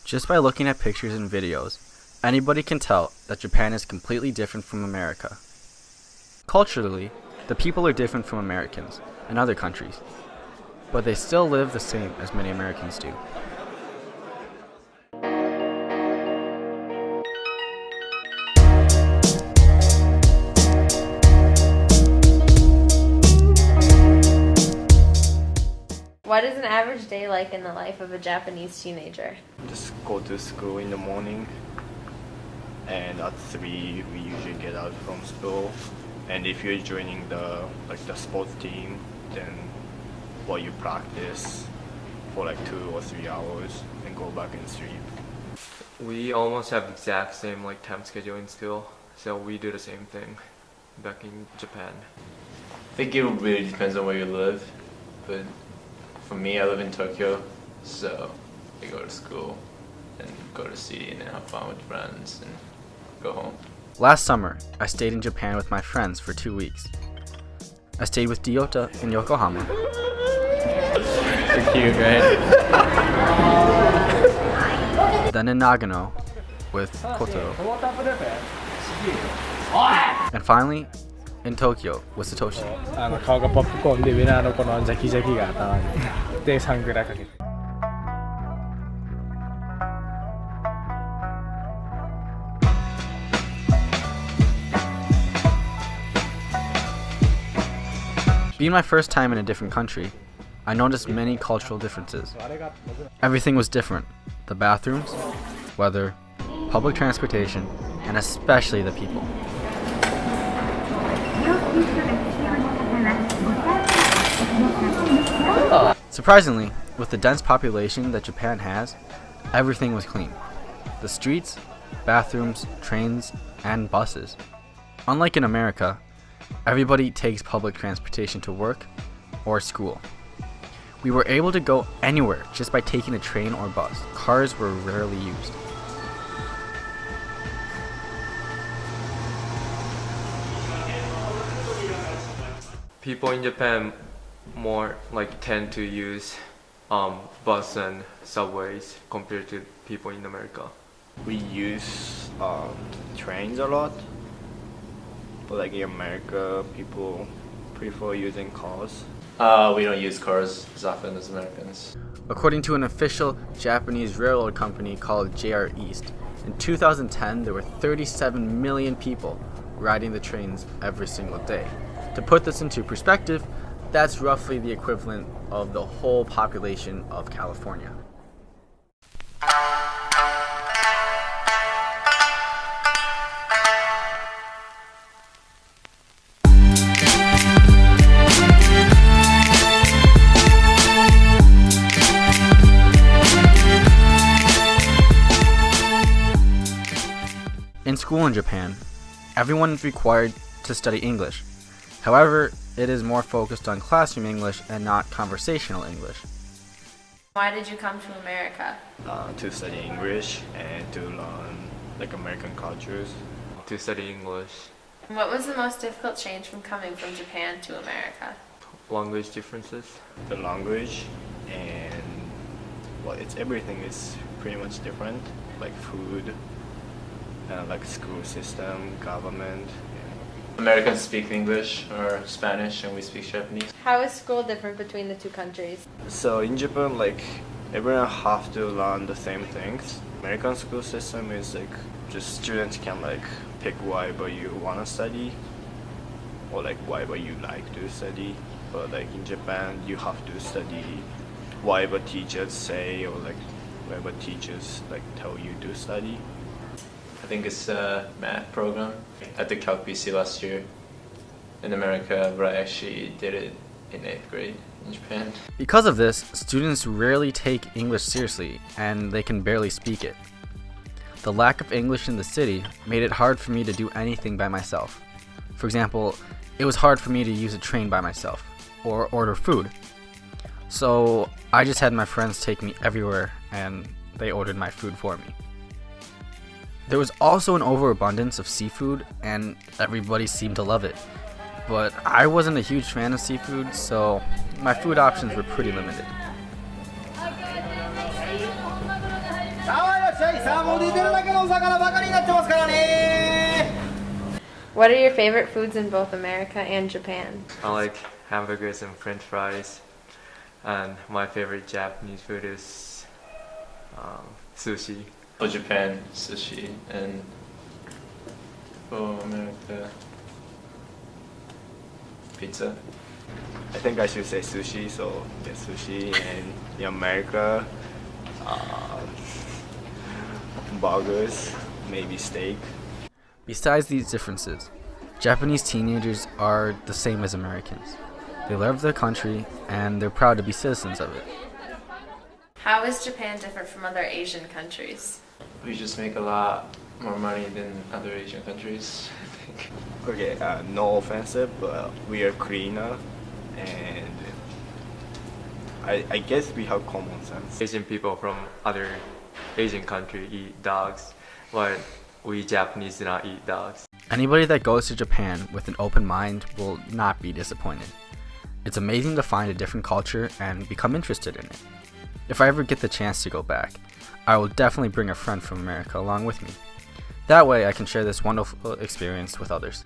Just by looking at pictures and videos, anybody can tell that Japan is completely different from America. Culturally, the people are different from Americans and other countries, but they still live the same as many Americans do. What is an average day like in the life of a Japanese teenager? Just go to school in the morning, and at 3 we usually get out from school. And if you're joining the sports team, then you practice for 2 or 3 hours and go back and sleep. We almost have exact same time schedule in school, so we do the same thing back in Japan. I think it really depends on where you live, but for me, I live in Tokyo, so I go to school and go to the city and then have fun with friends and go home. Last summer, I stayed in Japan with my friends for 2 weeks. I stayed with Ryota in Yokohama. You're cute, right? Then in Nagano with Kotaro. And finally, in Tokyo with Satoshi. 顔がポップコーンでウィナーのこのジャキジャキが頭にでサングラかけて Being my first time in a different country, I noticed many cultural differences. Everything was different. The bathrooms, weather, public transportation, and especially the people. Surprisingly, with the dense population that Japan has, everything was clean. The streets, bathrooms, trains, and buses. Unlike in America, everybody takes public transportation to work or school. We were able to go anywhere just by taking a train or bus. Cars were rarely used. People in Japan more tend to use bus and subways compared to people in America. We use trains a lot, but in America, people prefer using cars. We don't use cars as often as Americans. According to an official Japanese railroad company called JR East, in 2010 there were 37 million people riding the trains every single day. To put this into perspective, that's roughly the equivalent of the whole population of California. In school in Japan, everyone is required to study English. However, it is more focused on classroom English and not conversational English. Why did you come to America? To study English and to learn American cultures. To study English. What was the most difficult change from coming from Japan to America? Language differences. The language and everything is pretty much different, like food, school system, government. Americans speak English or Spanish and we speak Japanese. How is school different between the two countries? So in Japan, everyone have to learn the same things. American school system is just students can pick whatever you want to study or whatever you like to study. But in Japan, you have to study whatever teachers say or whatever teachers tell you to study. I think it's a math program. I took Calc BC last year in America, but I actually did it in 8th grade in Japan. Because of this, students rarely take English seriously, and they can barely speak it. The lack of English in the city made it hard for me to do anything by myself. For example, it was hard for me to use a train by myself, or order food. So I just had my friends take me everywhere, and they ordered my food for me. There was also an overabundance of seafood, and everybody seemed to love it. But I wasn't a huge fan of seafood, so my food options were pretty limited. What are your favorite foods in both America and Japan? I like hamburgers and French fries, and my favorite Japanese food is sushi. For Japan, sushi, and for America, pizza. I think I should say sushi, so yeah, sushi. And in America, burgers, maybe steak. Besides these differences, Japanese teenagers are the same as Americans. They love their country and they're proud to be citizens of it. How is Japan different from other Asian countries? We just make a lot more money than other Asian countries, I think. Okay, no offensive, but we are cleaner, and I guess we have common sense. Asian people from other Asian country eat dogs, but we Japanese do not eat dogs. Anybody that goes to Japan with an open mind will not be disappointed. It's amazing to find a different culture and become interested in it. If I ever get the chance to go back, I will definitely bring a friend from America along with me. That way I can share this wonderful experience with others.